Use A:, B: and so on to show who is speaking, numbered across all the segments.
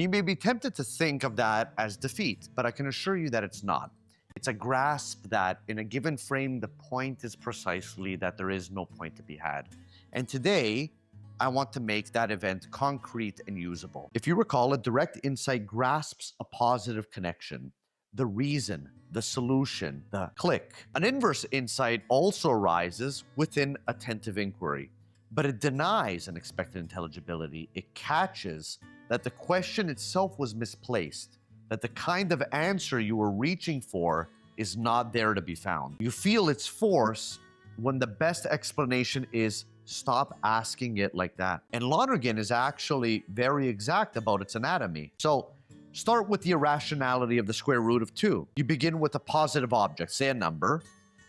A: You may be tempted to think of that as defeat, but I can assure you that it's not. It's a grasp that in a given frame, the point is precisely that there is no point to be had. And today, I want to make that event concrete and usable. If you recall, a direct insight grasps a positive connection, the reason, the solution, the click. An inverse insight also arises within attentive inquiry, but it denies unexpected intelligibility. It catches that the question itself was misplaced, that the kind of answer you were reaching for is not there to be found. You feel its force when the best explanation is stop asking it like that. And Lonergan is actually very exact about its anatomy. So start with the irrationality of the square root of 2. You begin with a positive object, say a number,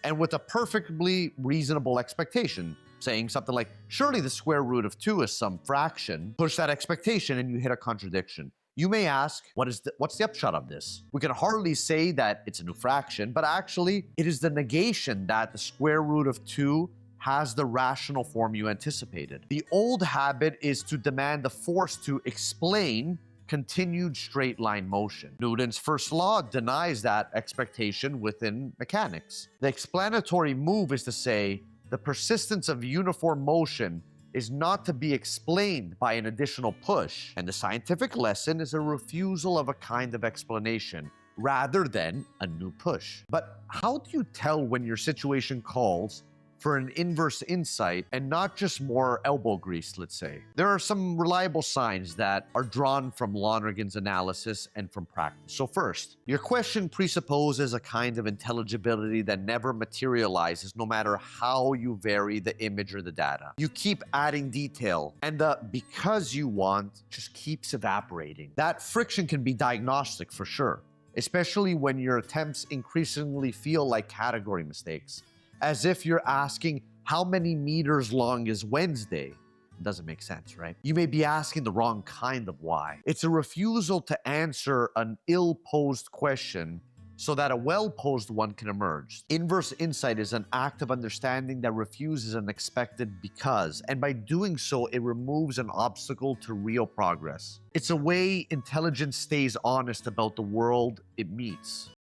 A: and with a perfectly reasonable expectation, saying something like, surely the square root of 2 is some fraction. Push that expectation and you hit a contradiction. You may ask, what's the upshot of this? We can hardly say that it's a new fraction, but actually it is the negation that the square root of 2 has the rational form you anticipated. The old habit is to demand the force to explain continued straight line motion. Newton's first law denies that expectation within mechanics. The explanatory move is to say, the persistence of uniform motion is not to be explained by an additional push, and the scientific lesson is a refusal of a kind of explanation rather than a new push. But how do you tell when your situation calls for an inverse insight and not just more elbow grease, let's say? There are some reliable signs that are drawn from Lonergan's analysis and from practice. So first, your question presupposes a kind of intelligibility that never materializes no matter how you vary the image or the data. You keep adding detail, and the because you want just keeps evaporating. That friction can be diagnostic for sure, especially when your attempts increasingly feel like category mistakes. As if you're asking, how many meters long is Wednesday? It doesn't make sense, right? You may be asking the wrong kind of why. It's a refusal to answer an ill-posed question so that a well-posed one can emerge. Inverse insight is an act of understanding that refuses an expected because, and by doing so, it removes an obstacle to real progress. It's a way intelligence stays honest about the world it meets.